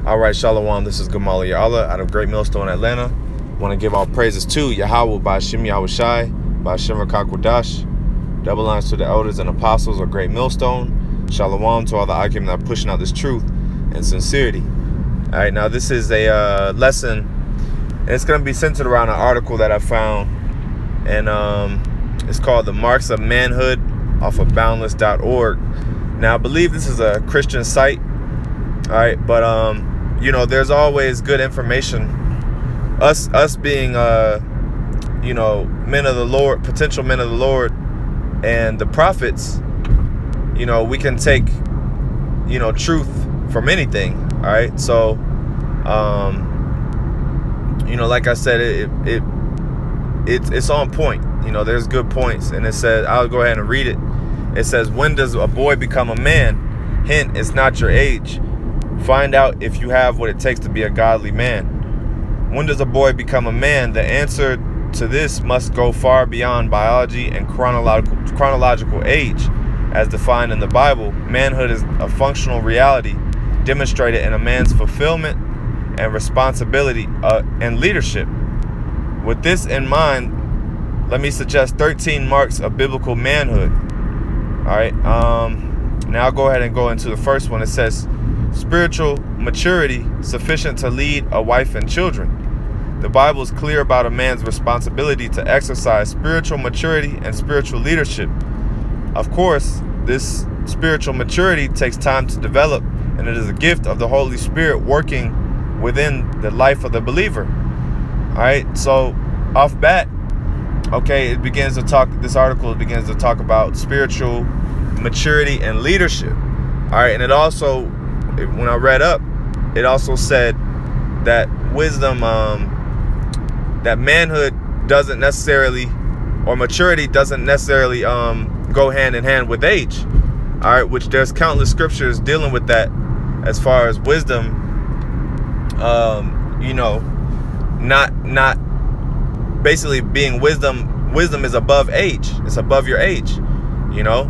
All right, Shalom. This is Gamali Allah out of Great Millstone, Atlanta. Want to give all praises to YAHAWAH, BAHASHAM, YAHAWASHI, BAHASHAM Rakakwadash. Double lines to the elders and apostles of Great Millstone. Shalom to all the Akim that are pushing out this truth and sincerity. All right, now this is a lesson, and it's going to be centered around an article that I found, and it's called The Marks of Manhood off of boundless.org. Now, I believe this is a Christian site, all right, but you know, there's always good information. Us being you know, men of the Lord, potential men of the Lord, and the prophets, you know, we can take, you know, truth from anything. All right, so you know, like I said, it's on point. You know, there's good points, and it says, I'll go ahead and read it. It says, when does a boy become a man? Hint, it's not your age. Find out if you have what it takes to be a godly man. When does a boy become a man? The answer to this must go far beyond biology and chronological age. As defined in the Bible, manhood is a functional reality demonstrated in a man's fulfillment and responsibility and leadership. With this in mind, let me suggest 13 marks of biblical manhood. All right, now I'll go ahead and go into the first one. It says, spiritual maturity sufficient to lead a wife and children. The Bible is clear about a man's responsibility to exercise spiritual maturity and spiritual leadership. Of course, this spiritual maturity takes time to develop, and it is a gift of the Holy Spirit working within the life of the believer. All right, so off bat, okay, it begins to talk, this article begins to talk about spiritual maturity and leadership. All right, and it also, when I read up, it also said that wisdom, that manhood doesn't necessarily, or maturity doesn't necessarily go hand in hand with age. All right, which there's countless scriptures dealing with that, as far as wisdom, you know, not basically being wisdom is above age. It's above your age, you know.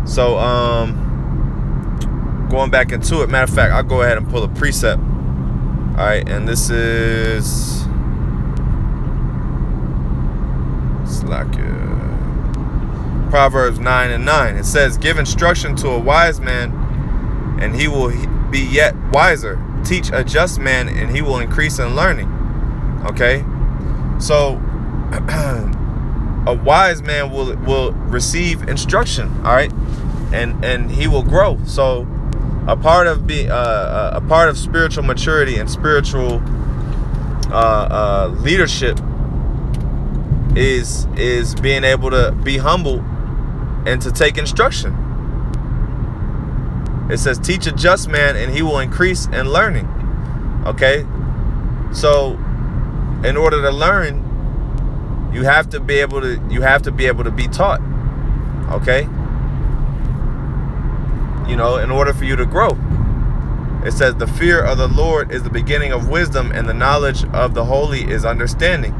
So going back into it, matter of fact, I'll go ahead and pull a precept. All right, and this is Proverbs 9:9. It says, give instruction to a wise man and he will be yet wiser. Teach a just man and he will increase in learning. Okay, so a wise man will receive instruction, all right, and he will grow. So a part of spiritual maturity and spiritual leadership is being able to be humble and to take instruction. It says, teach a just man and he will increase in learning. Okay, so in order to learn, you have to be able to be taught. Okay, you know, in order for you to grow. It says, the fear of the Lord is the beginning of wisdom, and the knowledge of the holy is understanding.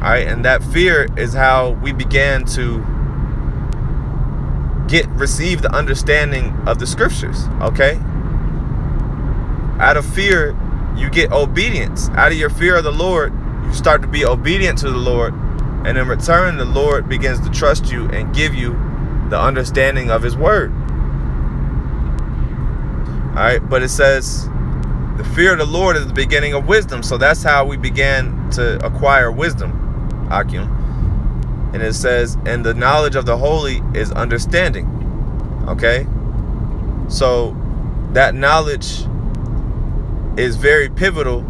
All right, and that fear is how we began to receive the understanding of the scriptures. Okay, out of fear you get obedience. Out of your fear of the Lord, you start to be obedient to the Lord, and in return the Lord begins to trust you and give you the understanding of his word. All right, but it says the fear of the Lord is the beginning of wisdom. So that's how we began to acquire wisdom, Akim. And it says, and the knowledge of the holy is understanding. Okay, so that knowledge is very pivotal,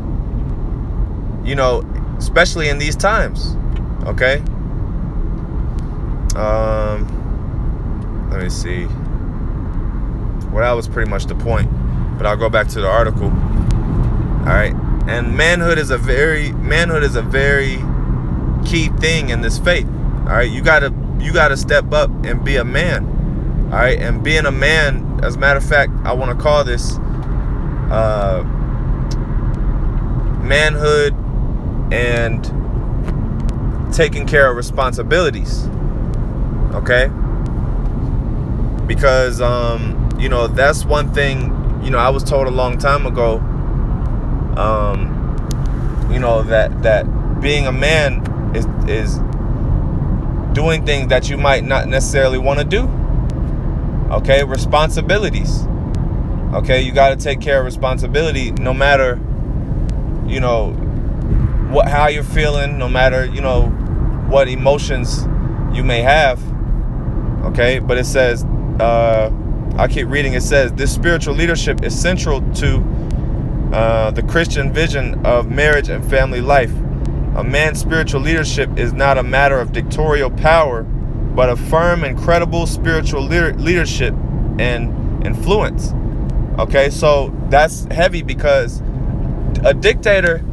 you know, especially in these times. Okay, let me see. Well, that was pretty much the point, but I'll go back to the article. All right, and manhood is a very key thing in this faith. All right, you gotta step up and be a man. All right, and being a man, as a matter of fact, I want to call this manhood and taking care of responsibilities. Okay, because you know, that's one thing, you know, I was told a long time ago You know, that being a man is doing things that you might not necessarily want to do. Okay, responsibilities. Okay, you got to take care of responsibility, no matter, you know, how you're feeling, no matter, you know, what emotions you may have. Okay, but it says, I keep reading. It says this spiritual leadership is central to the Christian vision of marriage and family life. A man's spiritual leadership is not a matter of dictatorial power, but a firm and credible spiritual leadership and influence. Okay, so that's heavy, because a dictator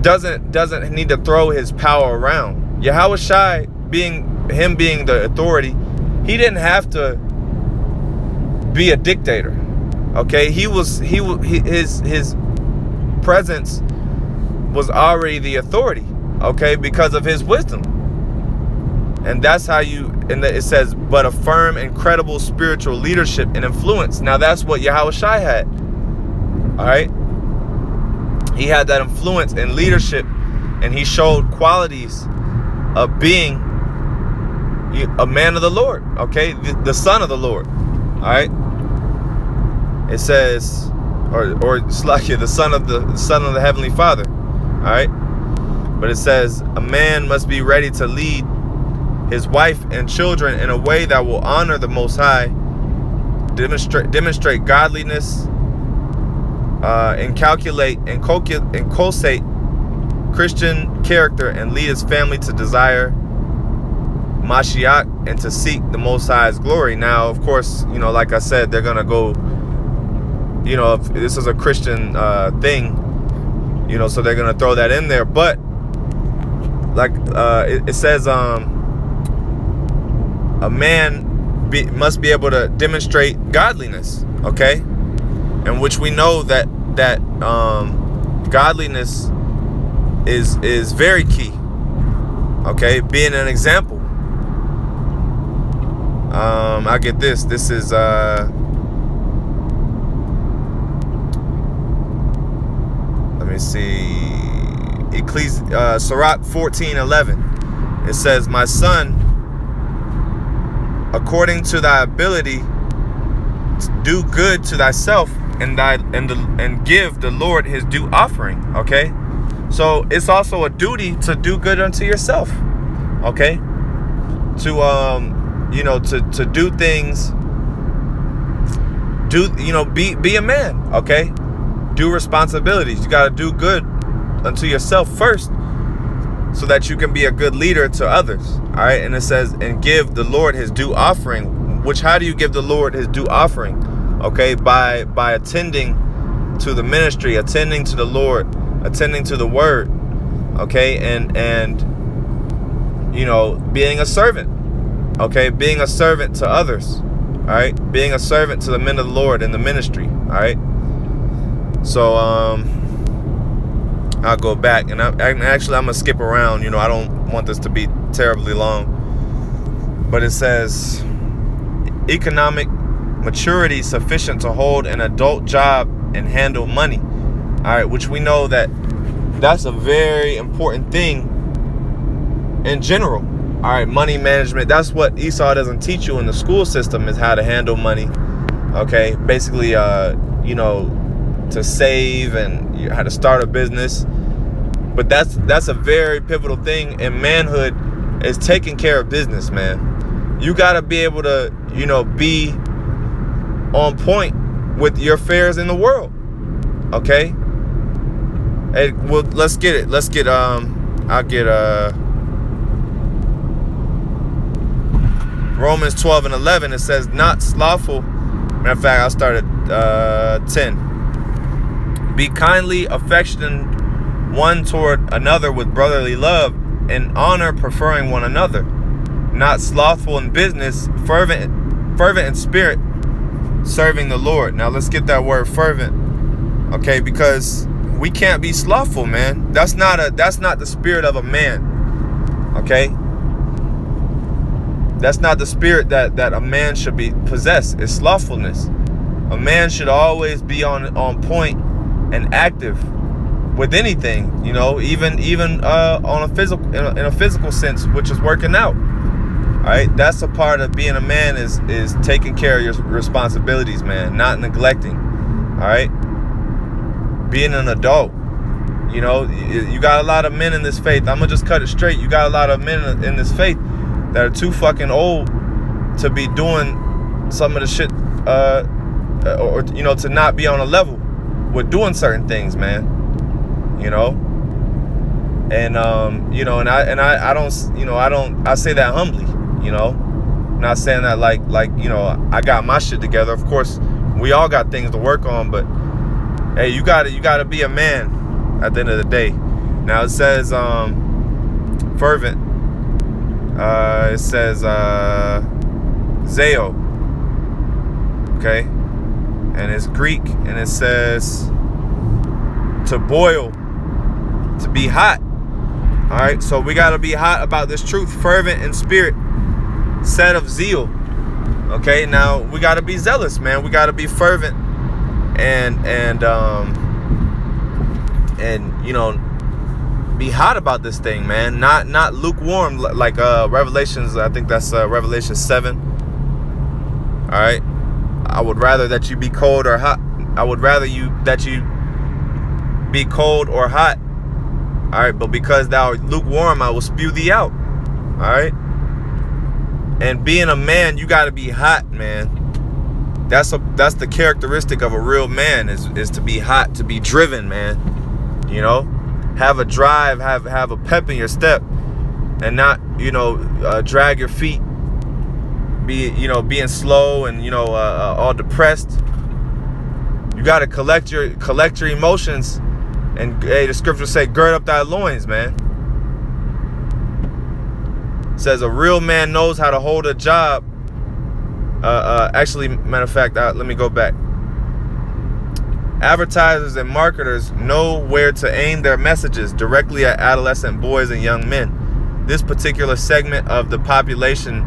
doesn't need to throw his power around. YAHAWASHI, being the authority, he didn't have to be a dictator. Okay, his presence was already the authority. Okay, because of his wisdom. And that's how it says, but a firm and credible spiritual leadership and influence. Now that's what YAHAWASHI had. All right. He had that influence and leadership, and he showed qualities of being a man of the Lord. Okay. The son of the Lord. All right. It says, or it's like the son of the Heavenly Father. All right. But it says a man must be ready to lead his wife and children in a way that will honor the Most High, demonstrate godliness, inculcate Christian character, and lead his family to desire Mashiach and to seek the Most High's glory. Now, of course, you know, like I said, they're gonna go, you know, if this is a Christian thing, you know, so they're gonna throw that in there. But like it says, a man must be able to demonstrate godliness, okay? And which we know that godliness is very key, okay? Being an example. I get this. This is let me see. Sirach 14:11. It says, "My son, according to thy ability, do good to thyself, and give the Lord his due offering." Okay, so it's also a duty to do good unto yourself. Okay, to you know, to do things. Be a man. Okay, do responsibilities. You got to do good unto yourself first, so that you can be a good leader to others. All right. And it says, and give the Lord his due offering. Which, how do you give the Lord his due offering? Okay, by attending to the ministry, attending to the Lord, attending to the word. Okay, and you know, being a servant. Okay, being a servant to others. All right, being a servant to the men of the Lord in the ministry. All right. So I'll go back, and I'm gonna skip around. You know, I don't want this to be terribly long. But it says, economic maturity sufficient to hold an adult job and handle money. All right, which we know that's a very important thing in general. All right, money management. That's what Esau doesn't teach you in the school system, is how to handle money. Okay, basically, you know, to save and how to start a business. But that's a very pivotal thing in manhood, is taking care of business, man. You got to be able to, you know, be on point with your affairs in the world. Okay? Hey, well, let's get it. I'll get Romans 12:11. It says, not slothful. Matter of fact, I'll start at 10. Be kindly affectionate one toward another with brotherly love and honor, preferring one another. Not slothful in business, fervent in spirit, serving the Lord. Now let's get that word fervent. Okay, because we can't be slothful, man. That's not the spirit of a man. Okay? That's not the spirit that a man should be possessed. It's slothfulness. A man should always be on point and active with anything, you know, even on a physical, in a physical sense, which is working out. All right, that's a part of being a man, is taking care of your responsibilities, man, not neglecting. All right, being an adult. You know, you got a lot of men in this faith. I'm gonna just cut it straight. You got a lot of men in this faith that are too fucking old to be doing some of the shit, or you know, to not be on a level with doing certain things, man. You know, and you know, and I don't, you know, I say that humbly. You know, I'm not saying that like you know, I got my shit together. Of course, we all got things to work on, but hey, you gotta be a man at the end of the day. Now it says fervent. It says zeo. Okay, and it's Greek, and it says to boil, to be hot. All right, so we gotta be hot about this truth, fervent in spirit, set of zeal. Okay, now we gotta be zealous, man. We gotta be fervent and you know, be hot about this thing, man. Not lukewarm like Revelations. I think that's Revelation 7. All right, I would rather that you be cold or hot. I would rather that you be cold or hot. All right, but because thou art lukewarm, I will spew thee out. All right, and being a man, you got to be hot, man. That's the characteristic of a real man, is to be hot, to be driven, man. You know, have a drive, have a pep in your step, and not, you know, drag your feet. Be, you know, being slow and, you know, all depressed. You got to collect your emotions, and hey, the scriptures say, gird up thy loins, man. It says a real man knows how to hold a job. Actually, matter of fact, let me go back. Advertisers and marketers know where to aim their messages directly at adolescent boys and young men. This particular segment of the population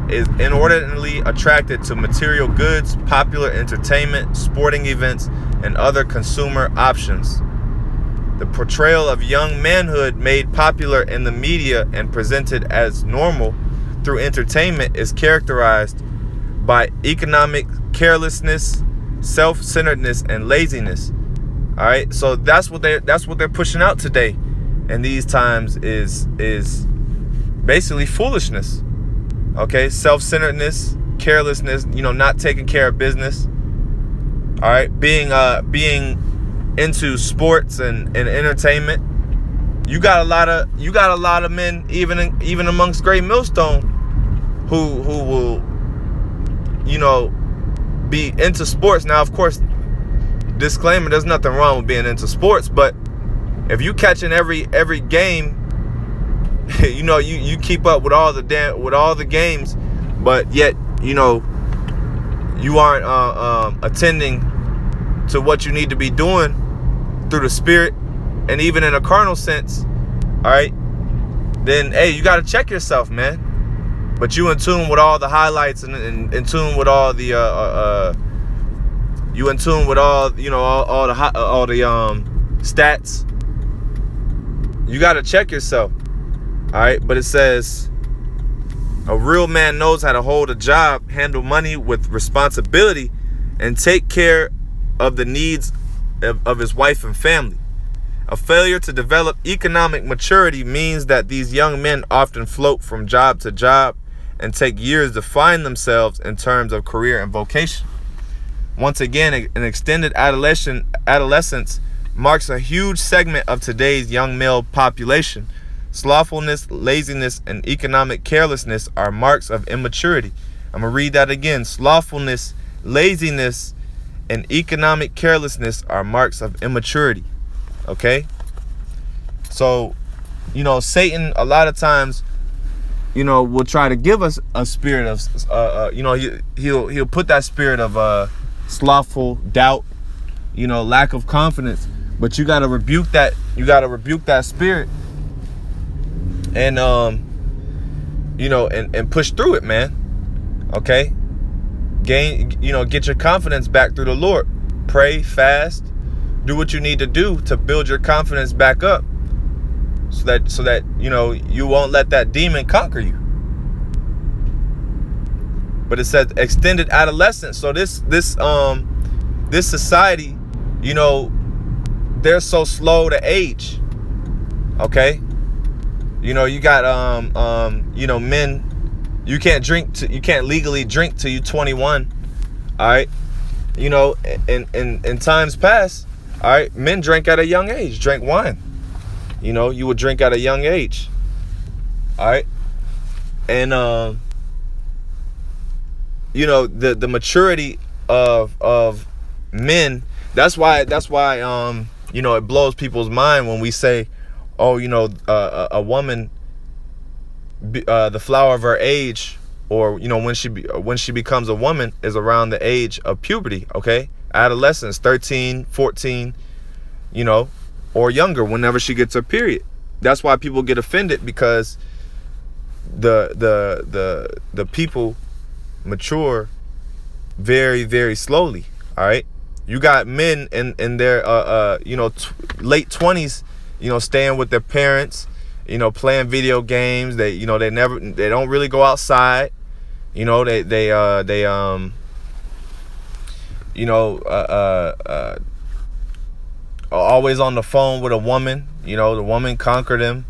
is inordinately attracted to material goods, popular entertainment, sporting events, and other consumer options. The portrayal of young manhood made popular in the media and presented as normal through entertainment is characterized by economic carelessness, self-centeredness, and laziness. All right, so that's what they're pushing out today, and these times is basically foolishness. Okay, self-centeredness, carelessness, you know, not taking care of business. All right, being into sports and entertainment. You got a lot of men, even amongst Great Millstone, who will, you know, be into sports. Now, of course, disclaimer, there's nothing wrong with being into sports, but if you catching every game, you know, you keep up with all the games, but yet, you know, you aren't attending to what you need to be doing through the spirit, and even in a carnal sense, all right, then hey, you got to check yourself, man. But you in tune with all the highlights, and in tune with all the you in tune with all, you know, all the stats. You got to check yourself. All right, but it says a real man knows how to hold a job, handle money with responsibility, and take care of the needs of his wife and family. A failure to develop economic maturity means that these young men often float from job to job and take years to find themselves in terms of career and vocation. Once again, an extended adolescence marks a huge segment of today's young male population. Slothfulness, laziness, and economic carelessness are marks of immaturity. I'm going to read that again. Slothfulness, laziness, and economic carelessness are marks of immaturity. Okay? So, you know, Satan a lot of times, you know, will try to give us a spirit of, you know, he'll put that spirit of slothful doubt, you know, lack of confidence. But you got to rebuke that. You got to rebuke that spirit. And you know, and push through it, man. Okay, get your confidence back through the Lord. Pray, fast, Do what you need to do to build your confidence back up, so that you know you won't let that demon conquer you. But it says extended adolescence. So this society, you know, they're so slow to age. Okay, you know, you got you know, men, you can't legally drink till you 21. All right, you know, in times past, all right, men drank at a young age, drank wine. You know, you would drink at a young age. All right, and you know, the maturity of men. That's why you know, it blows people's mind when we say, oh, you know, a woman, the flower of her age, or, you know, when she becomes a woman is around the age of puberty. Okay, adolescence, 13, 14, you know, or younger, whenever she gets her period. That's why people get offended, because the people mature very, very slowly. All right, you got men in their you know, late 20s, you know, staying with their parents, you know, playing video games. They, you know, they don't really go outside. You know, they you know, are always on the phone with a woman. You know, the woman conquered them.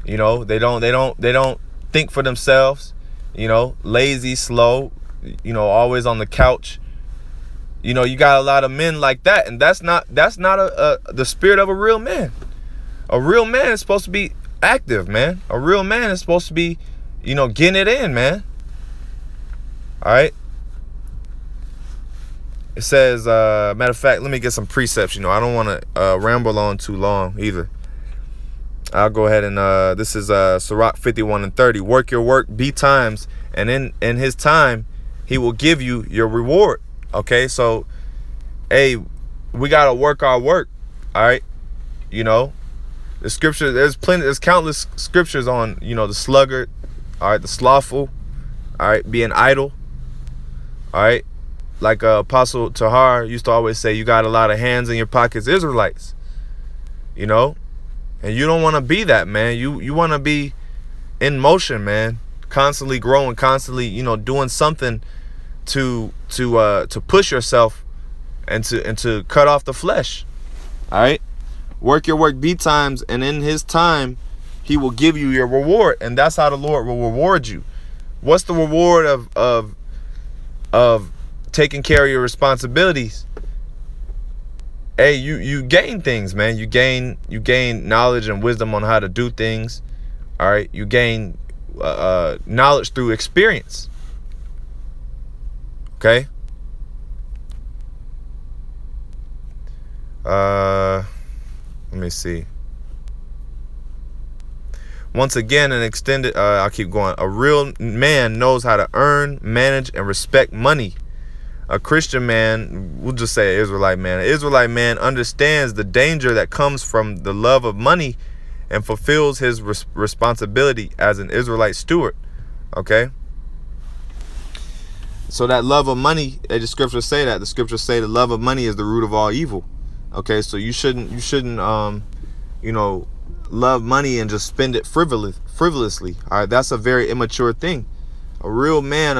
You know, they don't think for themselves. You know, lazy, slow, you know, always on the couch. You know, you got a lot of men like that, and that's not the spirit of a real man. A real man is supposed to be active, man. A real man is supposed to be, you know, getting it in, man. All right. It says, matter of fact, let me get some precepts. You know, I don't want to ramble on too long either. I'll go ahead and this is Sirach 51:30. Work your work, be times, and in his time he will give you your reward. Okay, so hey, we gotta work our work. All right, you know, the scripture, there's countless scriptures on, you know, the sluggard, all right, the slothful, all right, being idle. All right, like Apostle Tahar used to always say, you got a lot of hands in your pockets, Israelites. You know, and you don't want to be that, man. You want to be in motion, man, constantly growing, constantly, you know, doing something to push yourself and to cut off the flesh. All right, work your work, be times, and in his time he will give you your reward. And that's how the Lord will reward you. What's the reward of taking care of your responsibilities? Hey, you gain things, man. You gain knowledge and wisdom on how to do things. All right, you gain knowledge through experience. Okay. Let me see. Once again, an extended, I'll keep going. A real man knows how to earn, manage, and respect money. A Christian man, we'll just say Israelite man. An Israelite man understands the danger that comes from the love of money and fulfills his responsibility as an Israelite steward. Okay. So that love of money, the scriptures say that. The scriptures say the love of money is the root of all evil. Okay, so you shouldn't you know, love money and just spend it frivolously. All right, that's a very immature thing. A real man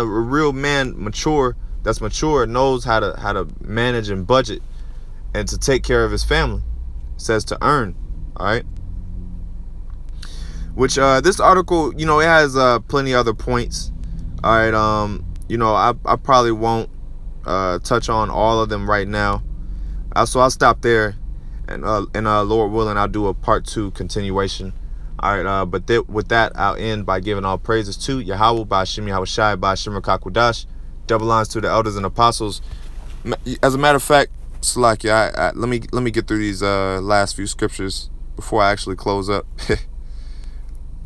that's mature knows how to manage and budget and to take care of his family. It says to earn. All right. Which this article, you know, it has plenty other points. All right. You know, I probably won't touch on all of them right now. So I'll stop there, and Lord willing, I'll do a part 2 continuation. All right, but with that, I'll end by giving all praises to YAHAWAH, BAHASHAM, YAHAWASHI, BAHASHAM, Kakwadash. Double lines to the elders and apostles. As a matter of fact, Salakia, let me get through these last few scriptures before I actually close up.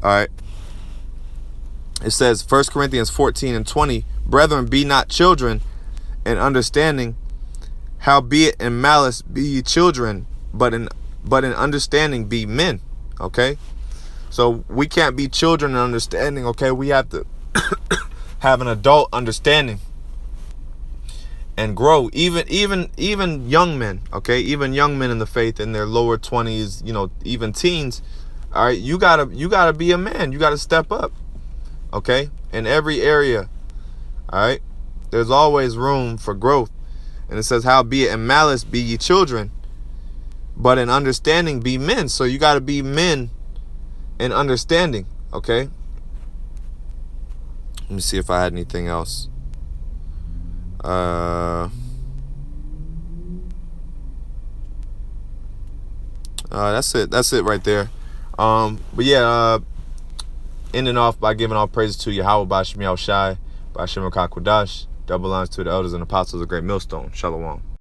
All right. It says 1 Corinthians 14:20, brethren, be not children in understanding, howbeit in malice be ye children, but in understanding be men. Okay, so we can't be children in understanding. Okay, we have to have an adult understanding. and grow. Even young men, okay, even young men in the faith in their lower 20s, even teens. All right, you gotta be a man. You gotta step up, okay, in every area. All right, there's always room for growth, and it says, "Howbeit in malice be ye children, but in understanding be men." So you gotta be men in understanding, okay. Let me see if I had anything else. That's it right there. But yeah, ending off by giving all praises to YAHAWAH, BAHASHAM, YAHAWASHI, BAHASHAM, Double lines to the elders and apostles of the great millstone. Shalom.